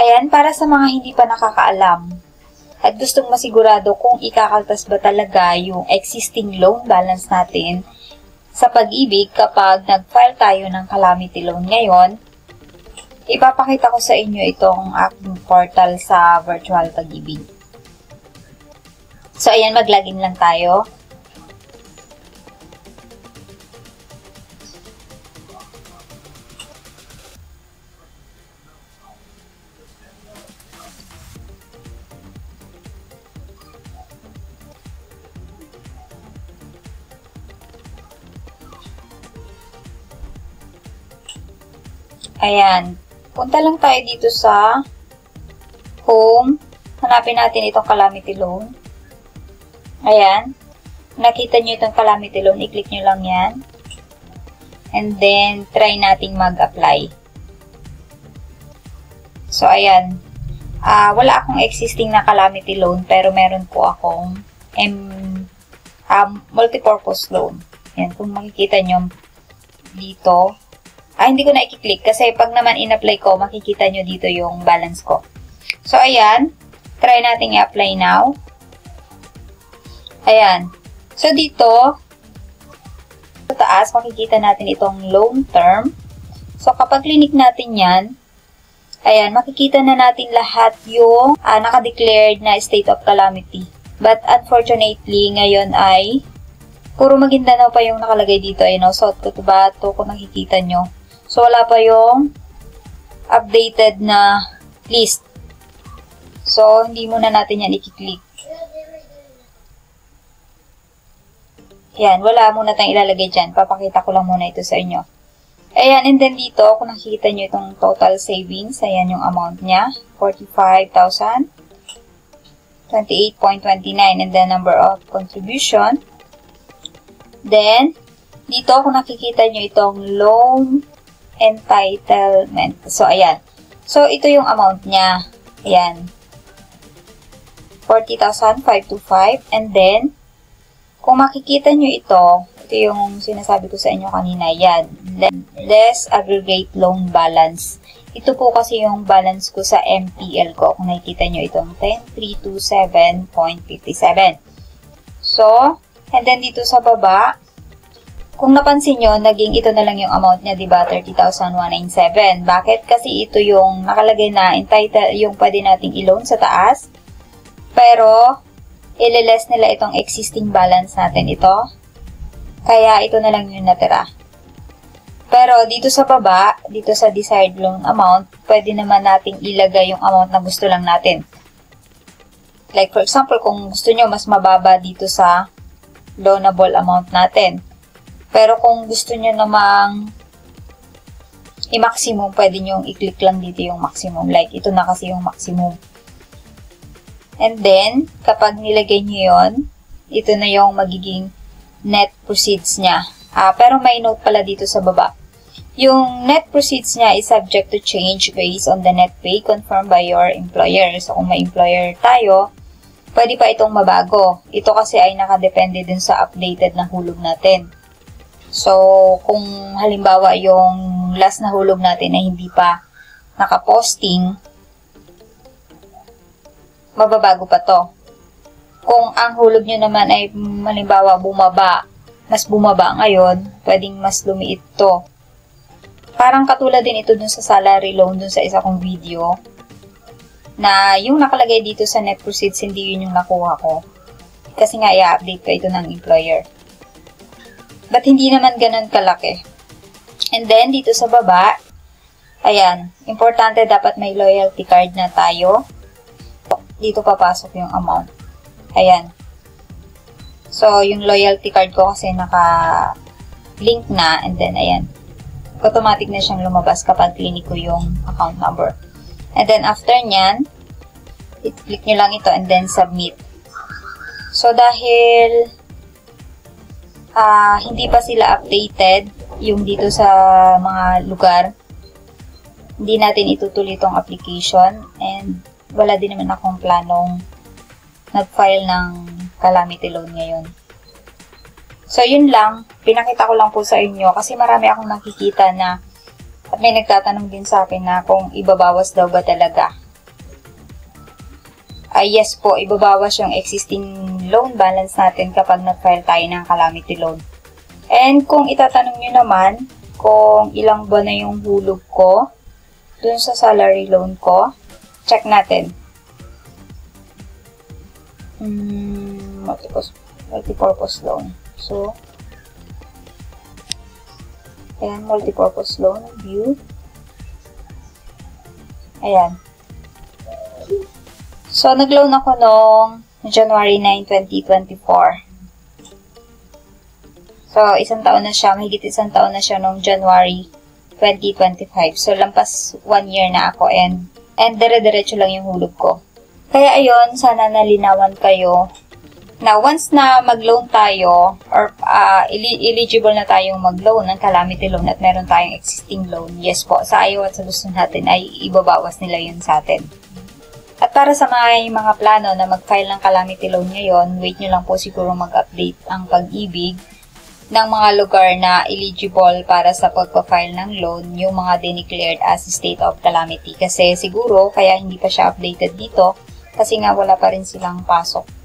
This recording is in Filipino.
ayan, para sa mga hindi pa nakakaalam at gustong masigurado kung ikakaltas ba talaga yung existing loan balance natin sa Pag-ibig kapag nag-file tayo ng calamity loan ngayon, ipapakita ko sa inyo itong aking portal sa Virtual Pag-ibig. So, ayan, mag-login lang tayo. Ayan. Punta lang tayo dito sa home. Hanapin natin itong calamity loan. Ayan. Nakita nyo itong calamity loan. I-click nyo lang yan. And then, try nating mag-apply. So, ayan. Wala akong existing na calamity loan, pero meron po akong multipurpose loan. Ayan. Kung makikita nyo dito, hindi ko na i-click kasi pag naman in-apply ko, makikita nyo dito yung balance ko. So, ayan. Try natin i-apply now. Ayan. So, dito, sa taas, makikita natin itong loan term. So, kapag clinic natin yan, ayan, makikita na natin lahat yung naka-declared na state of calamity. But, unfortunately, ngayon ay puro Maguindanao pa yung nakalagay dito. Ayun, South Cotabato, kung nakikita nyo. So, wala pa yung updated na list. So, hindi muna natin yan i-click. Ayan, wala muna tayong ilalagay dyan. Papakita ko lang muna ito sa inyo. Ayan, and then dito, kung nakikita nyo itong total savings, ayan yung amount niya. 45,000. 28.29. And then, number of contribution. Then, dito, kung nakikita nyo itong loan entitlement. So, ayan. So, ito yung amount niya. Ayan. 40,525. And then, kung makikita nyo ito yung sinasabi ko sa inyo kanina. Yan. Less aggregate loan balance. Ito po kasi yung balance ko sa MPL ko. Kung nakikita nyo itong 10,327.57. So, and then dito sa baba, kung napansin nyo, naging ito na lang yung amount niya, diba? 30,197. Bakit? Kasi ito yung nakalagay na entitled, yung pwede nating i-loan sa taas. Pero, ililess nila itong existing balance natin ito. Kaya, ito na lang yung natira. Pero, dito sa baba, dito sa desired loan amount, pwede naman nating ilagay yung amount na gusto lang natin. Like, for example, kung gusto nyo mas mababa dito sa loanable amount natin. Pero kung gusto nyo namang i-maximum, pwede nyo i-click lang dito yung maximum. Like, ito na kasi yung maximum. And then, kapag nilagay nyo yun, ito na yung magiging net proceeds niya. Pero may note pala dito sa baba. Yung net proceeds niya is subject to change based on the net pay confirmed by your employer. So, kung may employer tayo, pwede pa itong mabago. Ito kasi ay nakadepende din sa updated na hulog natin. So, kung halimbawa yung last na hulog natin ay hindi pa nakaposting, mababago pa to. Kung ang hulog nyo naman ay halimbawa mas bumaba ngayon, pwedeng mas lumiit to. Parang katulad din ito dun sa salary loan dun sa isa kong video, na yung nakalagay dito sa net proceeds, hindi yun yung nakuha ko. Kasi nga, i-update pa ito ng employer. But hindi naman ganun kalaki. And then, dito sa baba, ayan, importante dapat may loyalty card na tayo. Dito papasok yung amount. Ayan. So, yung loyalty card ko kasi naka-link na. And then, ayan. Automatic na siyang lumabas kapag clinic ko yung account number. And then, after nyan, i-click nyo lang ito and then submit. So, dahil hindi pa sila updated yung dito sa mga lugar, hindi natin itutuloy itong application and wala din naman akong planong nag-file ng calamity loan ngayon. So, yun lang. Pinakita ko lang po sa inyo kasi marami akong nakikita na at may nagtatanong din sa akin na kung ibabawas daw ba talaga yes po, ibabawas yung existing loan balance natin kapag nag-file tayo ng calamity loan. And kung itatanong nyo naman kung ilang buwan na yung hulog ko dun sa salary loan ko, check natin. Multipurpose loan. So, ayan, multipurpose loan, view. Ayan. So, nag-loan ako noong January 9, 2024. So, isang taon na siya, mahigit isang taon na siya noong January 2025. So, lampas 1 year na ako and dire-diretso lang yung hulog ko. Kaya ayun, sana nalinawan kayo na once na mag-loan tayo or eligible na tayong mag-loan ng calamity loan at meron tayong existing loan, yes po, sa ayaw at sa gusto natin ay ibabawas nila yun sa atin. At para sa mga plano na mag-file ng calamity loan ngayon, wait nyo lang po siguro mag-update ang Pag-ibig ng mga lugar na eligible para sa pagpa-file ng loan, yung mga declared as state of calamity. Kasi siguro, kaya hindi pa siya updated dito, kasi nga wala pa rin silang pasok